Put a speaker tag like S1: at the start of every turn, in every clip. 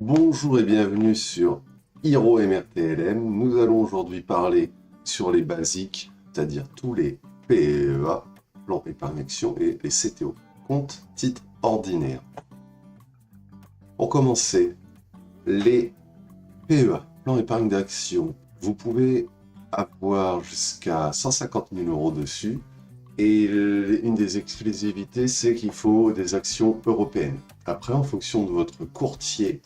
S1: Bonjour et bienvenue sur Hiro MRTLM. Nous allons aujourd'hui parler sur les basiques, c'est-à-dire tous les PEA, plan épargne action, et les CTO, compte titre ordinaire. Pour commencer, les PEA, plan épargne d'action, vous pouvez avoir jusqu'à 150 000 € dessus. Et une des exclusivités, c'est qu'il faut des actions européennes. Après, en fonction de votre courtier,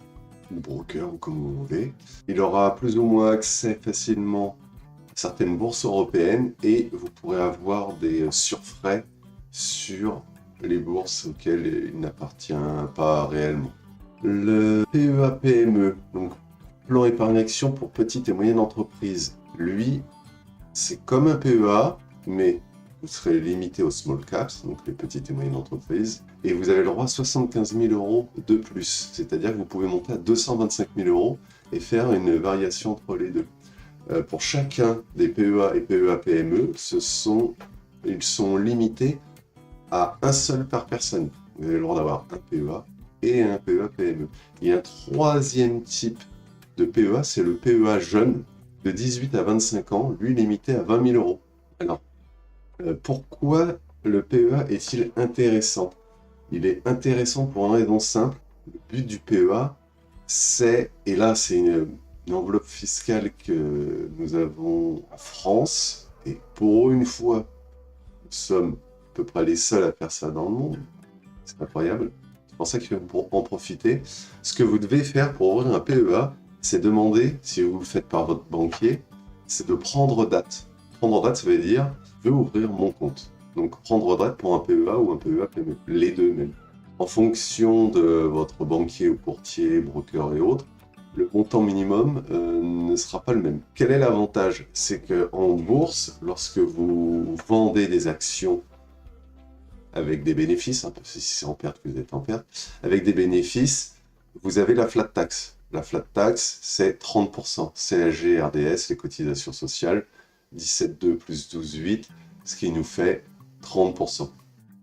S1: ou broker, ou comme vous voulez, il aura plus ou moins accès facilement à certaines bourses européennes et vous pourrez avoir des surfrais sur les bourses auxquelles il n'appartient pas réellement. Le PEA-PME, donc plan épargne action pour petites et moyennes entreprises, lui, c'est comme un PEA, mais vous serez limité aux small caps, donc les petites et moyennes entreprises, et vous avez le droit à 75 000 € de plus. C'est-à-dire que vous pouvez monter à 225 000 € et faire une variation entre les deux. Pour chacun des PEA et PEA-PME, ils sont limités à un seul par personne. Vous avez le droit d'avoir un PEA et un PEA-PME. Il y a un troisième type de PEA, c'est le PEA jeune, de 18 à 25 ans, lui limité à 20 000 €. Alors, pourquoi le PEA est-il intéressant? Il est intéressant pour une raison simple. Le but du PEA, c'est, et là c'est une enveloppe fiscale que nous avons en France, et pour une fois, nous sommes à peu près les seuls à faire ça dans le monde. C'est incroyable. C'est pour ça qu'il faut en profiter. Ce que vous devez faire pour ouvrir un PEA, c'est demander, si vous le faites par votre banquier, c'est de prendre date. Prendre date, ça veut dire je veux ouvrir mon compte. Donc prendre date pour un PEA ou un PEA-PME, les deux même. En fonction de votre banquier ou courtier, broker et autres, le montant minimum ne sera pas le même. Quel est l'avantage? C'est qu'en bourse, lorsque vous vendez des actions avec des bénéfices, parce que si c'est en perte, vous êtes en perte, avec des bénéfices, vous avez la flat tax. La flat tax, c'est 30%. CSG, RDS, les cotisations sociales, 17,2 plus 12,8, ce qui nous fait 30%.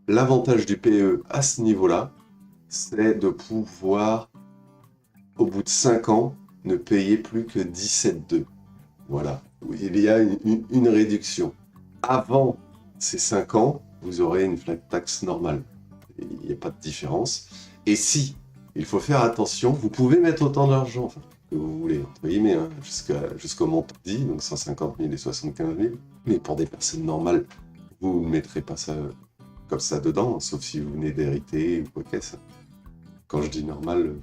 S1: L'avantage du PE à ce niveau-là, c'est de pouvoir, au bout de 5 ans, ne payer plus que 17,2. Voilà, il y a une réduction. Avant ces 5 ans, vous aurez une flat tax normale. Il n'y a pas de différence. Et si, il faut faire attention, vous pouvez mettre autant d'argent que vous voulez, entre guillemets, hein, jusqu'au montant dit, donc 150 000 et 75 000. Mais pour des personnes normales, vous ne mettrez pas ça comme ça dedans, sauf si vous venez d'hériter ou quoi qu'est-ce. Quand je dis normal,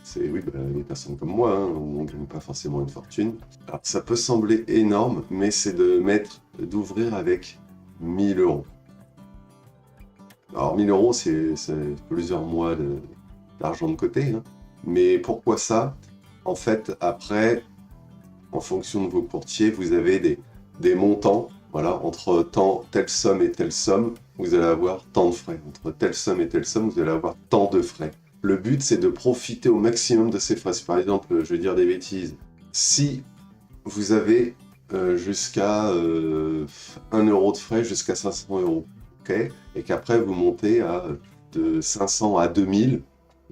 S1: c'est oui, les personnes comme moi, hein, on ne gagne pas forcément une fortune. Alors, ça peut sembler énorme, mais c'est d'ouvrir avec 1000 €. Alors 1000 €, c'est plusieurs mois d'argent de côté, hein. Mais pourquoi ça? En fait, après, en fonction de vos courtiers, vous avez des montants. Voilà, entre telle somme et telle somme, vous allez avoir tant de frais. Entre telle somme et telle somme, vous allez avoir tant de frais. Le but, c'est de profiter au maximum de ces frais. Si, par exemple, je vais dire des bêtises, si vous avez jusqu'à 1 € de frais jusqu'à 500 €, okay, et qu'après vous montez de 500 à 2000,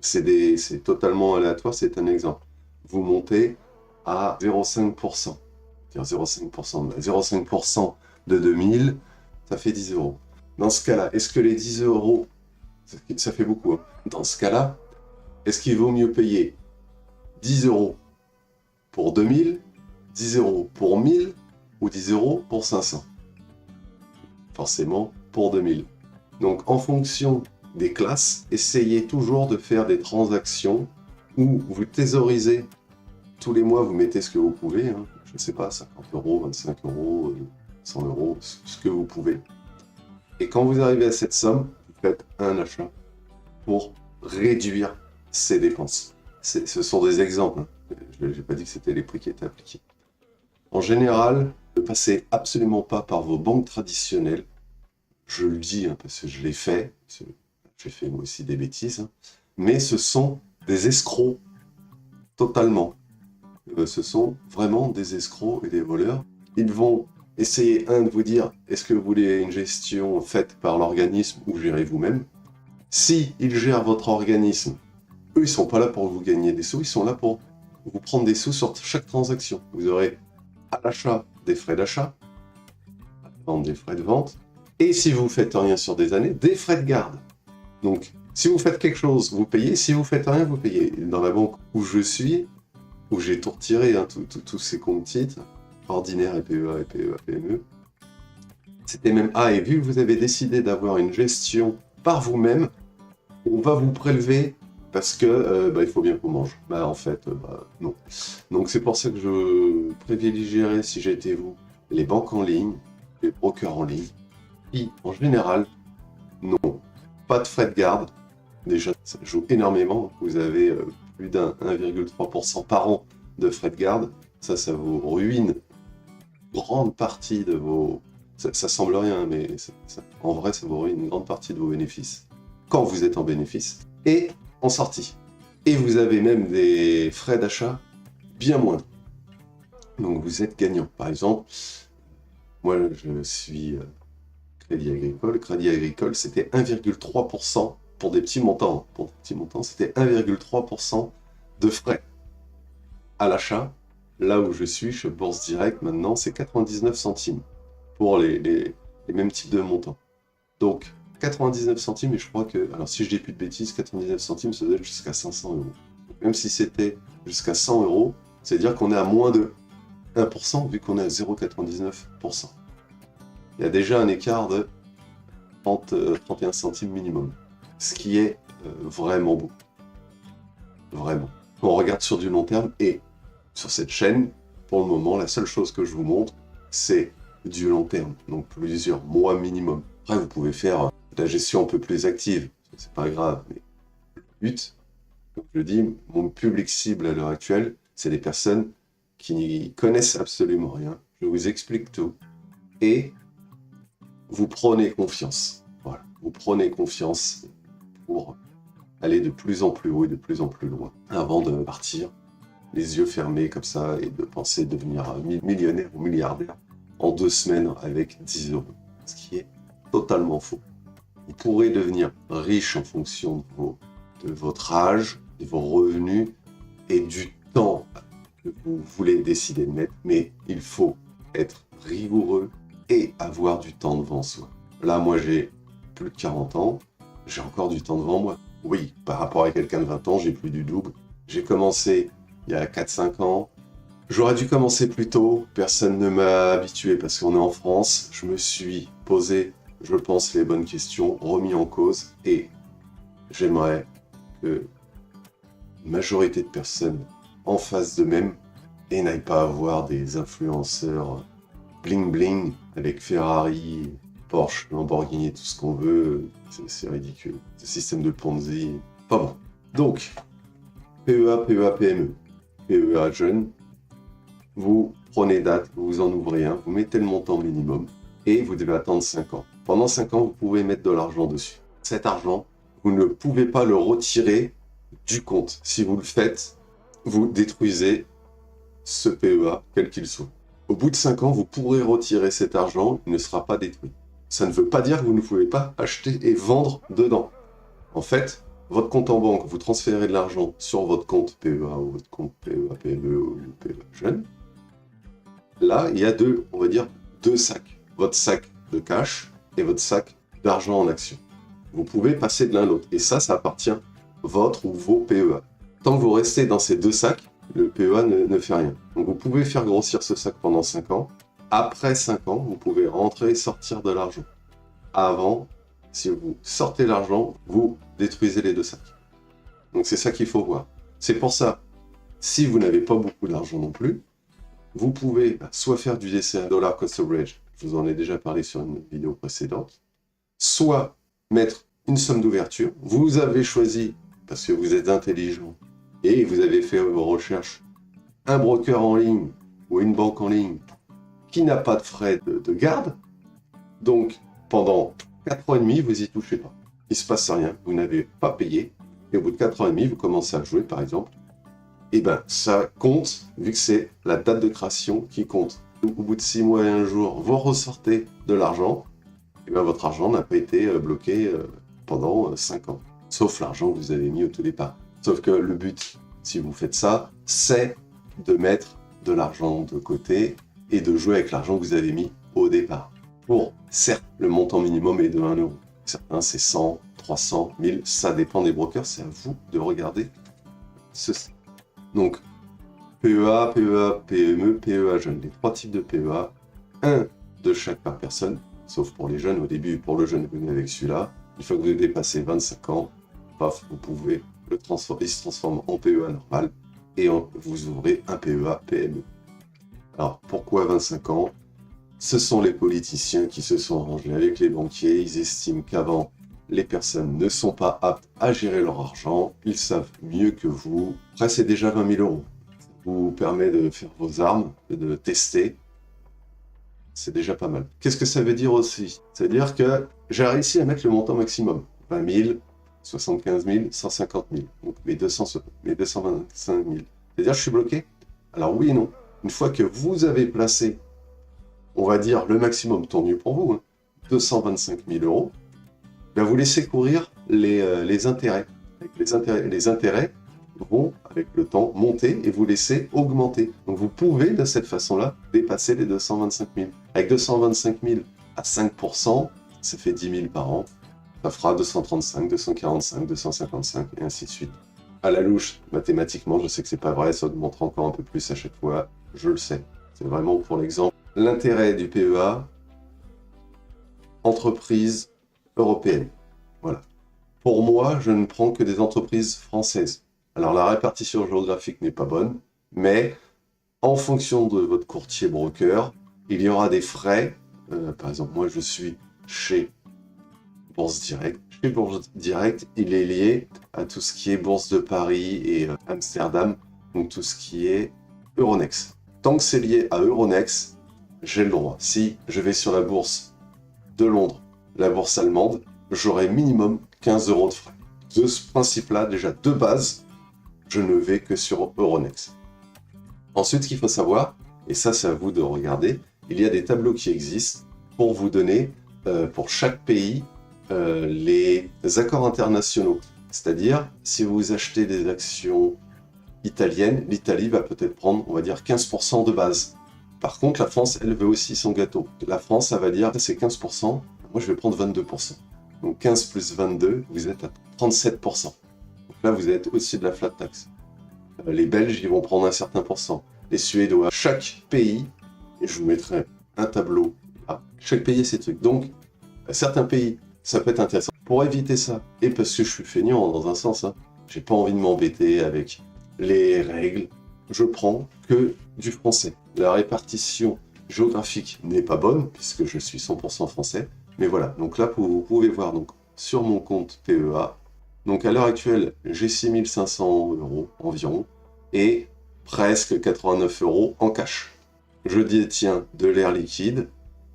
S1: c'est totalement aléatoire, c'est un exemple. Vous montez à 0,5%. 0,5% de 2000, ça fait 10 €. Dans ce cas-là, est-ce que les 10 €, ça fait beaucoup, hein. Dans ce cas-là, est-ce qu'il vaut mieux payer 10 € pour 2000, 10 € pour 1000 ou 10 € pour 500? Forcément pour 2000. Donc en fonction des classes, essayez toujours de faire des transactions où vous thésaurisez tous les mois, vous mettez ce que vous pouvez, hein. Je ne sais pas, 50 €, 25 €, 100 €, ce que vous pouvez. Et quand vous arrivez à cette somme, vous faites un achat pour réduire ces dépenses. Ce sont des exemples, hein. Je n'ai pas dit que c'était les prix qui étaient appliqués. En général, ne passez absolument pas par vos banques traditionnelles. Je le dis, hein, parce que je l'ai fait. J'ai fait moi aussi des bêtises. Hein. Mais ce sont des escrocs, totalement. Ce sont vraiment des escrocs et des voleurs. Ils vont essayer, de vous dire, est-ce que vous voulez une gestion faite par l'organisme ou gérez vous-même? Si ils gèrent votre organisme, Eux, ils sont pas là pour vous gagner des sous, ils sont là pour vous prendre des sous sur chaque transaction. Vous aurez à l'achat des frais d'achat, à la vente des frais de vente, et si vous faites rien sur des années, des frais de garde. Donc, si vous faites quelque chose, vous payez, si vous faites rien, vous payez. Dans la banque où je suis, où j'ai tout retiré, hein, tous ces comptes titres, ordinaires et PEA et PEA, PME, c'était même... Ah, et vu que vous avez décidé d'avoir une gestion par vous-même, on va vous prélever parce que il faut bien qu'on mange. En fait, non. Donc c'est pour ça que je privilégierais, si j'étais vous, les banques en ligne, les brokers en ligne, qui, en général, n'ont pas de frais de garde. Déjà, ça joue énormément. Vous avez plus d'un 1,3% par an de frais de garde. Ça vous ruine grande partie de vos... Ça semble rien, mais en vrai, ça vous ruine une grande partie de vos bénéfices. Quand vous êtes en bénéfice et en sortie. Et vous avez même des frais d'achat bien moindres. Donc vous êtes gagnant. Par exemple, moi je suis Crédit Agricole. Crédit Agricole, c'était 1,3% pour des petits montants. Pour des petits montants, c'était 1,3% de frais à l'achat. Là où je suis, chez Bourse Direct, maintenant, c'est 99 centimes pour les mêmes types de montants. Donc, 99 centimes, et je crois que, alors si je dis plus de bêtises, 99 centimes, ça doit être jusqu'à 500 euros. Donc, même si c'était jusqu'à 100 euros, c'est-à-dire qu'on est à moins de 1%, vu qu'on est à 0,99%. Il y a déjà un écart de 31 centimes minimum, ce qui est vraiment beau. Vraiment. On regarde sur du long terme, et sur cette chaîne, pour le moment, la seule chose que je vous montre, c'est du long terme, donc plusieurs mois minimum. Après, vous pouvez faire de la gestion un peu plus active, c'est pas grave, mais le but, comme je le dis, mon public cible à l'heure actuelle, c'est des personnes qui n'y connaissent absolument rien. Je vous explique tout, et vous prenez confiance. Voilà, vous prenez confiance pour aller de plus en plus haut et de plus en plus loin, avant de partir les yeux fermés comme ça et de penser devenir millionnaire ou milliardaire en 2 semaines avec 10 euros, ce qui est totalement faux. Vous pourrez devenir riche en fonction de votre âge, de vos revenus et du temps que vous voulez décider de mettre, mais il faut être rigoureux et avoir du temps devant soi. Là, moi, j'ai plus de 40 ans, j'ai encore du temps devant moi. Oui, par rapport à quelqu'un de 20 ans, j'ai plus du double. J'ai commencé il y a 4-5 ans. J'aurais dû commencer plus tôt, personne ne m'a habitué parce qu'on est en France. Je me suis posé, je pense, les bonnes questions, remis en cause, et j'aimerais que la majorité de personnes en fassent de même et n'aillent pas avoir des influenceurs bling bling avec Ferrari, Porsche, Lamborghini, tout ce qu'on veut. C'est ridicule. Ce système de Ponzi, pas bon. Donc, PEA, PEA, PME, PEA jeune, vous prenez date, vous en ouvrez un, vous mettez le montant minimum et vous devez attendre 5 ans. Pendant 5 ans, vous pouvez mettre de l'argent dessus. Cet argent, vous ne pouvez pas le retirer du compte. Si vous le faites, vous détruisez ce PEA, quel qu'il soit. Au bout de 5 ans, vous pourrez retirer cet argent, il ne sera pas détruit. Ça ne veut pas dire que vous ne pouvez pas acheter et vendre dedans. En fait, votre compte en banque, vous transférez de l'argent sur votre compte PEA ou votre compte PEA, PME ou PEA jeune. Là, il y a on va dire deux sacs. Votre sac de cash et votre sac d'argent en action. Vous pouvez passer de l'un à l'autre. Et ça appartient votre ou vos PEA. Tant que vous restez dans ces deux sacs, le PEA ne fait rien. Donc vous pouvez faire grossir ce sac pendant 5 ans. Après 5 ans, vous pouvez rentrer et sortir de l'argent. Avant, si vous sortez l'argent, vous détruisez les deux sacs. Donc c'est ça qu'il faut voir. C'est pour ça, si vous n'avez pas beaucoup d'argent non plus, vous pouvez soit faire du DCA, Dollar Cost Average, je vous en ai déjà parlé sur une vidéo précédente, soit mettre une somme d'ouverture. Vous avez choisi, parce que vous êtes intelligent, et vous avez fait vos recherches, un broker en ligne ou une banque en ligne qui n'a pas de frais de garde. Donc, pendant 4 ans et demi, vous n'y touchez pas. Il ne se passe rien, vous n'avez pas payé, et au bout de 4 ans et demi, vous commencez à jouer, par exemple. Et bien, ça compte, vu que c'est la date de création qui compte. Donc, au bout de 6 mois et 1 jour, vous ressortez de l'argent, et bien votre argent n'a pas été bloqué pendant 5 ans. Sauf l'argent que vous avez mis au tout départ. Sauf que le but, si vous faites ça, c'est de mettre de l'argent de côté et de jouer avec l'argent que vous avez mis au départ. Pour, certes, le montant minimum est de 1 euro. Certains, c'est 100, 300, 1000, ça dépend des brokers, c'est à vous de regarder ceci. Donc, PEA, PEA, PME, PEA jeune, les 3 types de PEA, un de chaque par personne, sauf pour les jeunes, au début, pour le jeune, vous venez avec celui-là. Une fois que vous dépassez 25 ans, paf, vous pouvez il se transforme en PEA normal, et vous ouvrez un PEA PME. Alors, pourquoi 25 ans? Ce sont les politiciens qui se sont arrangés avec les banquiers, ils estiment qu'avant, les personnes ne sont pas aptes à gérer leur argent, ils savent mieux que vous. Après, c'est déjà 20 000 euros. Ça vous permet de faire vos armes, de tester. C'est déjà pas mal. Qu'est-ce que ça veut dire aussi? Ça veut dire que j'ai réussi à mettre le montant maximum. 20 000, 75 000, 150 000. Donc mes 225 000. C'est-à-dire que je suis bloqué? Alors oui et non. Une fois que vous avez placé, on va dire le maximum, tant mieux pour vous, hein, 225 000 euros, ben vous laissez courir les intérêts. Les intérêts vont, avec le temps, monter et vous laisser augmenter. Donc vous pouvez, de cette façon-là, dépasser les 225 000. Avec 225 000 à 5%, ça fait 10 000 par an. Ça fera 235, 245, 255, et ainsi de suite. À la louche, mathématiquement, je sais que c'est pas vrai, ça augmentera encore un peu plus à chaque fois, je le sais. C'est vraiment pour l'exemple. L'intérêt du PEA, entreprise européenne. Voilà. Pour moi, je ne prends que des entreprises françaises. Alors la répartition géographique n'est pas bonne, mais en fonction de votre courtier broker, il y aura des frais. Par exemple, moi je suis chez Bourse Direct. Chez Bourse Direct, il est lié à tout ce qui est Bourse de Paris et Amsterdam, donc tout ce qui est Euronext. Tant que c'est lié à Euronext, j'ai le droit. Si je vais sur la bourse de Londres, la bourse allemande, j'aurai minimum 15 euros de frais. De ce principe-là, déjà de base, je ne vais que sur Euronext. Ensuite, ce qu'il faut savoir, et ça c'est à vous de regarder, il y a des tableaux qui existent pour vous donner, pour chaque pays, les accords internationaux. C'est-à-dire, si vous achetez des actions italiennes, l'Italie va peut-être prendre, on va dire, 15% de base. Par contre, la France, elle veut aussi son gâteau. La France, elle va dire, c'est 15%, moi je vais prendre 22%. Donc 15 plus 22, vous êtes à 37%. Donc là, vous êtes au-dessus de la flat tax. Les Belges, ils vont prendre un certain pourcent. Les Suédois, chaque pays, et je vous mettrai un tableau là, chaque pays a ses trucs. Donc, certains pays, ça peut être intéressant. Pour éviter ça, et parce que je suis feignant dans un sens, hein, j'ai pas envie de m'embêter avec les règles, je prends que du français. La répartition géographique n'est pas bonne, puisque je suis 100% français, mais voilà. Donc là, vous pouvez voir donc, sur mon compte PEA, donc à l'heure actuelle, j'ai 6 500 euros environ, et presque 89 euros en cash. Je détiens de l'air liquide.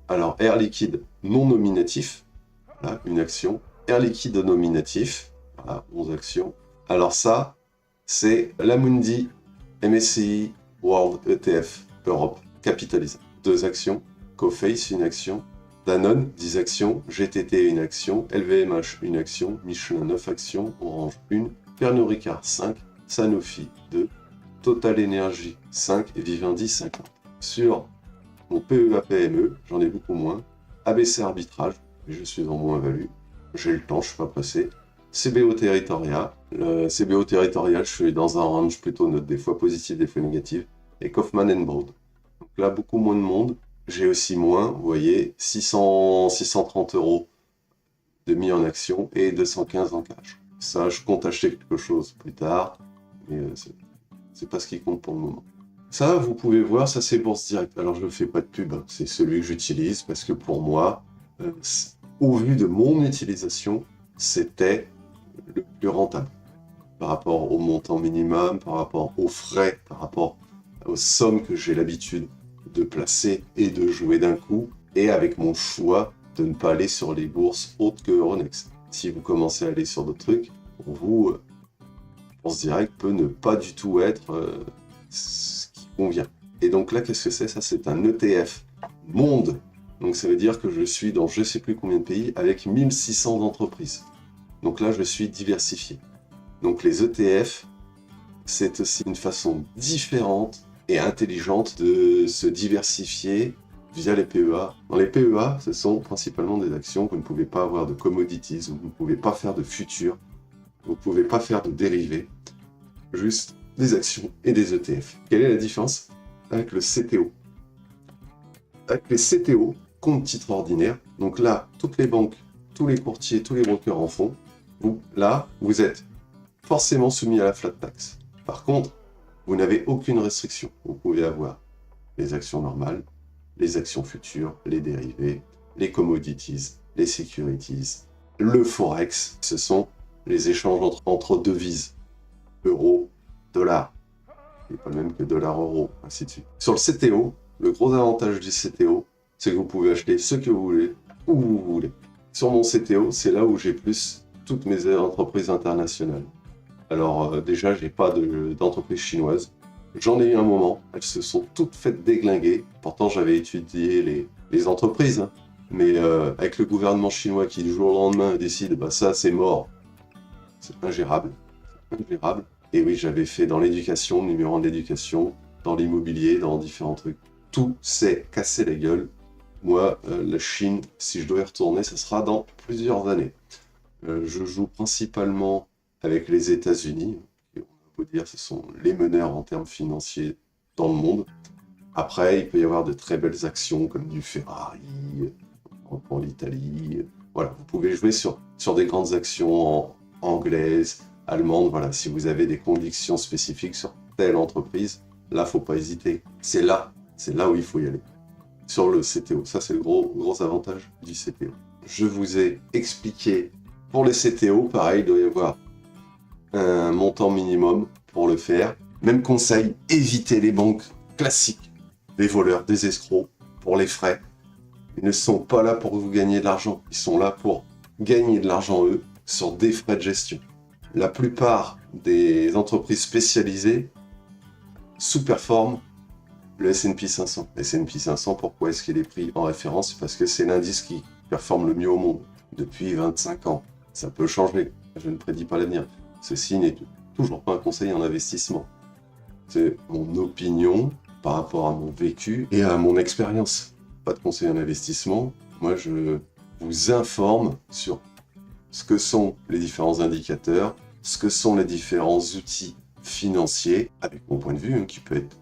S1: Alors, air liquide non nominatif, voilà, une action. Air liquide nominatif, voilà, 11 actions. Alors ça, c'est l'Amundi MSCI World ETF Europe capitalisé. 2 actions. Coface, une action. Danone, 10 actions. GTT, une action. LVMH, une action. Michelin, 9 actions. Orange, 1. Pernod Ricard, 5. Sanofi, 2. Total Energy, 5. Et Vivendi, 50. Sur mon PEA PME, j'en ai beaucoup moins. ABC Arbitrage, je suis en moins-value. J'ai le temps, je ne suis pas pressé. CBO Territorial. Le CBO Territorial, je suis dans un range plutôt note, des fois positive, des fois négative. Et Kaufman Broad. Donc là, beaucoup moins de monde. J'ai aussi moins, vous voyez, 630 euros de mis en action et 215 en cash. Ça, je compte acheter quelque chose plus tard, mais c'est pas ce qui compte pour le moment. Ça, vous pouvez voir, ça c'est Bourse Direct. Alors je ne fais pas de pub, hein. C'est celui que j'utilise parce que pour moi, au vu de mon utilisation, c'était le plus rentable. Par rapport au montant minimum, par rapport aux frais, par rapport aux sommes que j'ai l'habitude de placer et de jouer d'un coup, et avec mon choix de ne pas aller sur les bourses autres que Euronext. Si vous commencez à aller sur d'autres trucs, pour vous, Bourse Direct peut ne pas du tout être ce qui convient. Et donc là, qu'est-ce que c'est? Ça, c'est un ETF monde. Donc ça veut dire que je suis dans je ne sais plus combien de pays avec 1600 entreprises. Donc là, je suis diversifié. Donc les ETF, c'est aussi une façon différente et intelligente de se diversifier via les PEA. Dans les PEA, ce sont principalement des actions, vous ne pouvez pas avoir de commodities, vous ne pouvez pas faire de futurs, vous ne pouvez pas faire de dérivés, juste des actions et des ETF. Quelle est la différence avec le CTO? Avec les CTO, compte titre ordinaire, donc là, toutes les banques, tous les courtiers, tous les brokers en font, vous êtes forcément soumis à la flat tax. Par contre, vous n'avez aucune restriction. Vous pouvez avoir les actions normales, les actions futures, les dérivés, les commodities, les securities, le forex. Ce sont les échanges entre devises, euros, dollars. C'est pas le même que dollar-euro, ainsi de suite. Sur le CTO, le gros avantage du CTO, c'est que vous pouvez acheter ce que vous voulez, où vous voulez. Sur mon CTO, c'est là où j'ai plus toutes mes entreprises internationales. Alors déjà, j'ai pas d'entreprise chinoise. J'en ai eu un moment, elles se sont toutes faites déglinguer. Pourtant, j'avais étudié les entreprises. Hein. Mais avec le gouvernement chinois qui, du jour au lendemain, décide, bah ça, c'est mort. C'est ingérable. C'est ingérable. Et oui, j'avais fait dans l'éducation, numéro 1 de l'éducation, dans l'immobilier, dans différents trucs. Tout s'est cassé la gueule. Moi, la Chine, si je dois y retourner, ça sera dans plusieurs années. Je joue principalement avec les États-Unis, qui, on peut dire, ce sont les meneurs en termes financiers dans le monde. Après, il peut y avoir de très belles actions comme du Ferrari, pour l'Italie. Voilà, vous pouvez jouer sur des grandes actions anglaises, allemandes. Voilà, si vous avez des convictions spécifiques sur telle entreprise, là, faut pas hésiter. C'est là où il faut y aller. Sur le CTO, ça c'est le gros avantage du CTO. Je vous ai expliqué pour les CTO, pareil, il doit y avoir un montant minimum pour le faire. Même conseil, évitez les banques classiques, des voleurs, des escrocs, pour les frais. Ils ne sont pas là pour vous gagner de l'argent, ils sont là pour gagner de l'argent eux sur des frais de gestion. La plupart des entreprises spécialisées sous-performent le S&P 500. Le S&P 500, pourquoi est-ce qu'il est pris en référence? Parce que c'est l'indice qui performe le mieux au monde depuis 25 ans. Ça peut changer, je ne prédis pas l'avenir. Ceci n'est toujours pas un conseil en investissement. C'est mon opinion par rapport à mon vécu et à mon expérience. Pas de conseil en investissement. Moi, je vous informe sur ce que sont les différents indicateurs, ce que sont les différents outils financiers, avec mon point de vue, hein,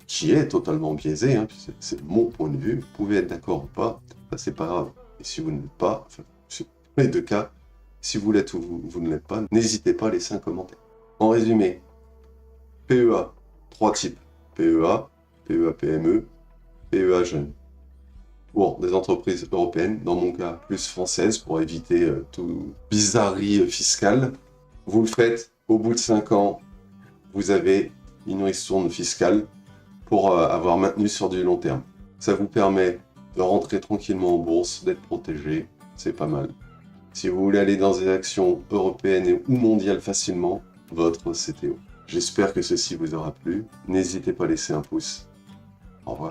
S1: qui est totalement biaisé. Hein, c'est mon point de vue. Vous pouvez être d'accord ou pas, ça c'est pas grave. Et si vous ne l'êtes pas, enfin, sur les deux cas, si vous l'êtes ou vous ne l'êtes pas, n'hésitez pas à laisser un commentaire. En résumé, PEA, 3 types. PEA, PEA PME, PEA jeune. Pour des entreprises européennes, dans mon cas plus françaises, pour éviter tout bizarrerie fiscale. Vous le faites, au bout de 5 ans, vous avez une ristourne fiscale pour avoir maintenu sur du long terme. Ça vous permet de rentrer tranquillement en bourse, d'être protégé, c'est pas mal. Si vous voulez aller dans des actions européennes ou mondiales facilement, votre CTO. J'espère que ceci vous aura plu. N'hésitez pas à laisser un pouce. Au revoir.